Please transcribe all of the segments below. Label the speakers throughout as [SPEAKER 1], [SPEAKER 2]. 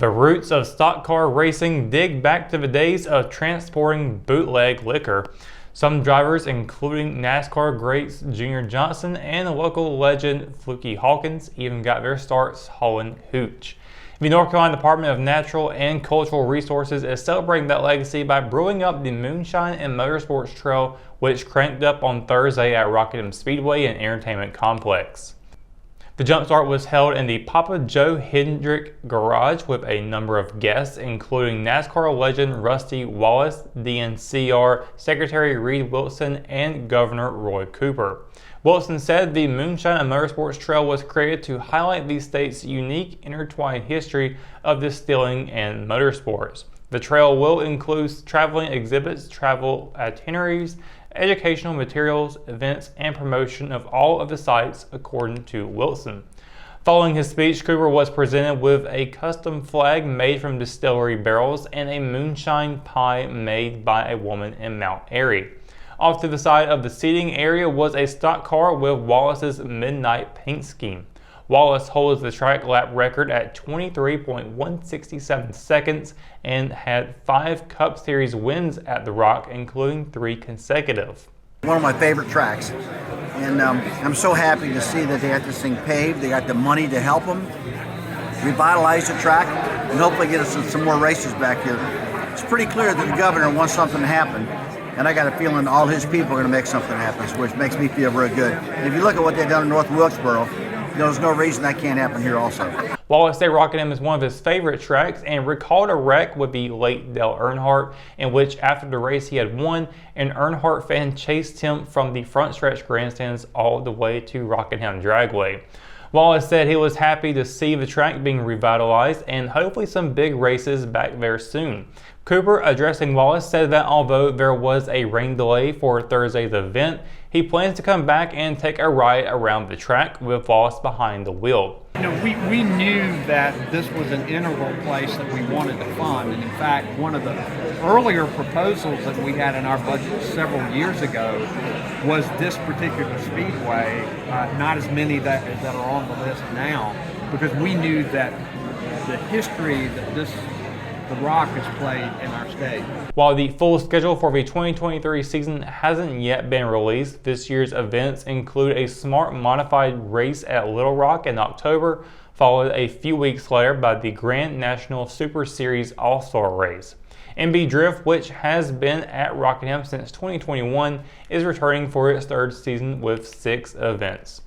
[SPEAKER 1] The roots of stock car racing dig back to the days of transporting bootleg liquor. Some drivers, including NASCAR greats Junior Johnson and local legend Fluky Hawkins, even got their starts hauling hooch. The North Carolina Department of Natural and Cultural Resources is celebrating that legacy by brewing up the Moonshine and Motorsports Trail, which cranked up on Thursday at Rockingham Speedway and Entertainment Complex. The jumpstart was held in the Papa Joe Hendrick Garage with a number of guests, including NASCAR legend Rusty Wallace, DNCR Secretary Reed Wilson, and Governor Roy Cooper. Wilson said the Moonshine and Motorsports Trail was created to highlight the state's unique intertwined history of distilling and motorsports. The trail will include traveling exhibits, travel itineraries, educational materials, events, and promotion of all of the sites, according to Wilson. Following his speech, Cooper was presented with a custom flag made from distillery barrels and a moonshine pie made by a woman in Mount Airy. Off to the side of the seating area was a stock car with Wallace's midnight paint scheme. Wallace holds the track lap record at 23.167 seconds and had 5 Cup Series wins at the Rock, including 3 consecutive.
[SPEAKER 2] One of my favorite tracks, and I'm so happy to see that they got this thing paved. They got the money to help them revitalize the track and hopefully get us some more races back here. It's pretty clear that the governor wants something to happen, and I got a feeling all his people are going to make something happen, which makes me feel real good. And if you look at what they've done in North Wilkesboro, there's no reason that can't happen here also.
[SPEAKER 1] Wallace said Rockingham is one of his favorite tracks and recalled a wreck with the late Dale Earnhardt, in which after the race he had won, an Earnhardt fan chased him from the front stretch grandstands all the way to Rockingham Dragway. Wallace said he was happy to see the track being revitalized and hopefully some big races back there soon. Cooper, addressing Wallace, said that although there was a rain delay for Thursday's event, he plans to come back and take a ride around the track with Wallace behind the wheel.
[SPEAKER 3] You know, we knew that this was an integral place that we wanted to fund, and in fact, one of the earlier proposals that we had in our budget several years ago was this particular speedway, not as many that are on the list now, because we knew that the history that the Rock has played in our state.
[SPEAKER 1] While the full schedule for the 2023 season hasn't yet been released, this year's events include a smart modified race at Little Rock in October, followed a few weeks later by the Grand National Super Series All-Star Race. MB Drift, which has been at Rockingham since 2021, is returning for its 3rd season with 6 events.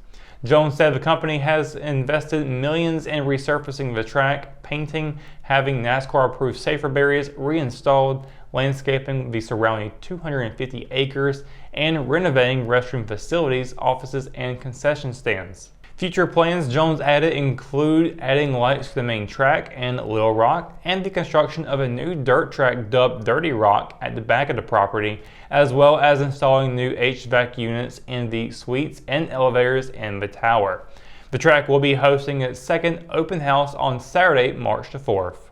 [SPEAKER 1] Jones said the company has invested millions in resurfacing the track, painting, having NASCAR-approved safer barriers reinstalled, landscaping the surrounding 250 acres, and renovating restroom facilities, offices, and concession stands. Future plans, Jones added, include adding lights to the main track and Little Rock, and the construction of a new dirt track dubbed Dirty Rock at the back of the property, as well as installing new HVAC units in the suites and elevators in the tower. The track will be hosting its 2nd open house on Saturday, March the 4th.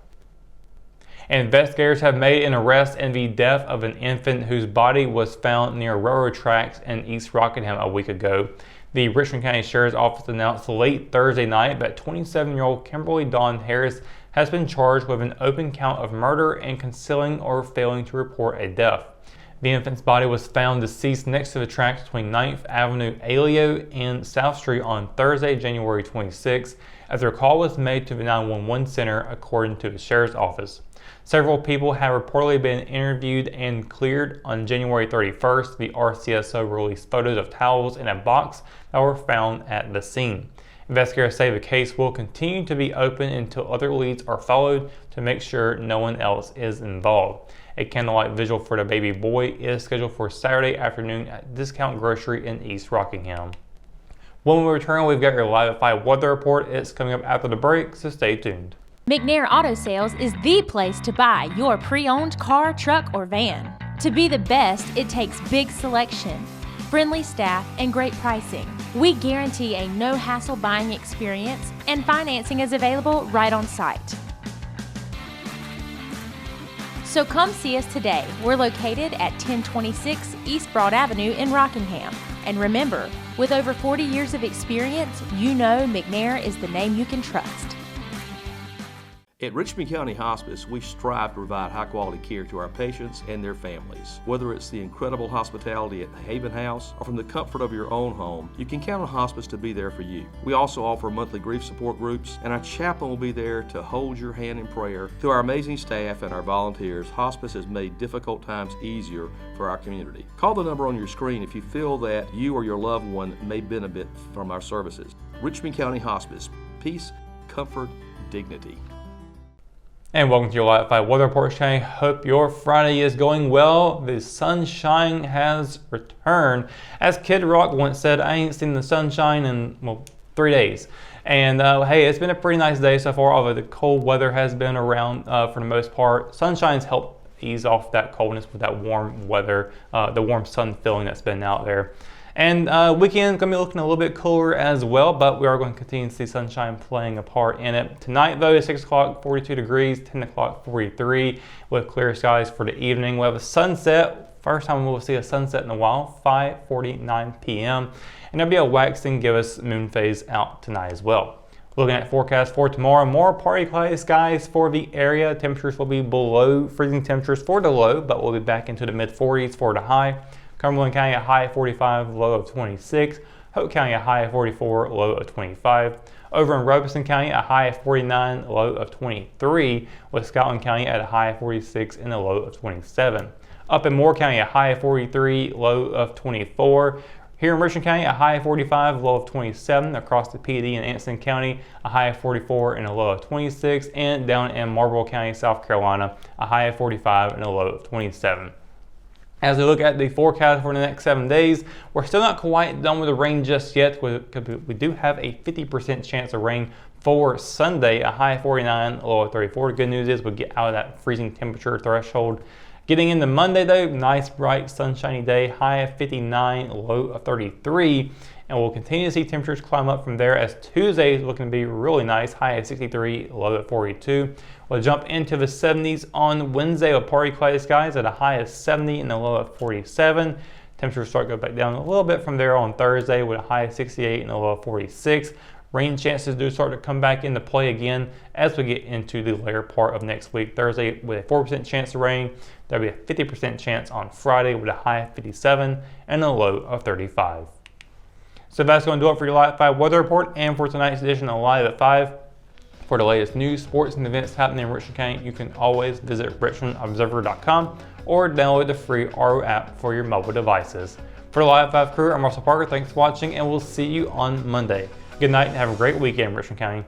[SPEAKER 1] Investigators have made an arrest in the death of an infant whose body was found near railroad tracks in East Rockingham a week ago. The Richmond County Sheriff's Office announced late Thursday night that 27-year-old Kimberly Dawn Harris has been charged with an open count of murder and concealing or failing to report a death. The infant's body was found deceased next to the tracks between 9th Avenue Aleo and South Street on Thursday, January 26, after a call was made to the 911 center, according to the Sheriff's Office. Several people have reportedly been interviewed and cleared. On January 31st, the RCSO released photos of towels in a box that were found at the scene. Investigators say the case will continue to be open until other leads are followed to make sure no one else is involved. A candlelight vigil for the baby boy is scheduled for Saturday afternoon at Discount Grocery in East Rockingham. When we return, we've got your Live at 5 weather report. It's coming up after the break, so stay tuned.
[SPEAKER 4] McNair Auto Sales is the place to buy your pre-owned car, truck, or van. To be the best, it takes big selection, friendly staff, and great pricing. We guarantee a no-hassle buying experience, and financing is available right on site. So come see us today. We're located at 1026 East Broad Avenue in Rockingham. And remember, with over 40 years of experience, you know McNair is the name you can trust.
[SPEAKER 5] At Richmond County Hospice, we strive to provide high-quality care to our patients and their families. Whether it's the incredible hospitality at the Haven House or from the comfort of your own home, you can count on hospice to be there for you. We also offer monthly grief support groups, and our chaplain will be there to hold your hand in prayer. Through our amazing staff and our volunteers, hospice has made difficult times easier for our community. Call the number on your screen if you feel that you or your loved one may benefit from our services. Richmond County Hospice. Peace, comfort, dignity.
[SPEAKER 1] And welcome to your Live 5 Weather Report today. Hope your Friday is going well. The sunshine has returned. As Kid Rock once said, I ain't seen the sunshine in, well, 3 days. And hey, it's been a pretty nice day so far, although the cold weather has been around for the most part. Sunshine's helped ease off that coldness with that warm weather, the warm sun feeling that's been out there. And weekend's going to be looking a little bit cooler as well, but we are going to continue to see sunshine playing a part in it. Tonight, though, at 6 o'clock, 42 degrees, 10 o'clock, 43, with clear skies for the evening. We'll have a sunset. First time we'll see a sunset in a while, 5:49 p.m. And there'll be a waxing give us moon phase out tonight as well. Looking at forecast for tomorrow, more partly cloudy skies for the area. Temperatures will be below freezing temperatures for the low, but we'll be back into the mid-40s for the high. Cumberland County a high of 45, low of 26. Hope County a high of 44, low of 25. Over in Robeson County a high of 49, low of 23, with Scotland County at a high of 46 and a low of 27. Up in Moore County a high of 43, low of 24. Here in Richmond County a high of 45, low of 27. Across the PD in Anson County a high of 44 and a low of 26. And down in Marlboro County, South Carolina, a high of 45 and a low of 27. As we look at the forecast for the next 7 days, we're still not quite done with the rain just yet. We do have a 50% chance of rain for Sunday, a high of 49, low of 34. The good news is we get out of that freezing temperature threshold. Getting into Monday though, nice bright sunshiny day, high of 59, low of 33. And we'll continue to see temperatures climb up from there as Tuesday is looking to be really nice, high of 63, low of 42. We'll jump into the 70s on Wednesday with partly cloudy skies at a high of 70 and a low of 47. Temperatures start to go back down a little bit from there on Thursday with a high of 68 and a low of 46. Rain chances do start to come back into play again as we get into the later part of next week. Thursday with a 4% chance of rain. There'll be a 50% chance on Friday with a high of 57 and a low of 35. So that's going to do it for your Live 5 Weather Report and for tonight's edition of Live at 5. For the latest news, sports, and events happening in Richmond County, you can always visit richmondobserver.com or download the free RO app for your mobile devices. For the Live 5 crew, I'm Russell Parker. Thanks for watching, and we'll see you on Monday. Good night and have a great weekend, Richmond County.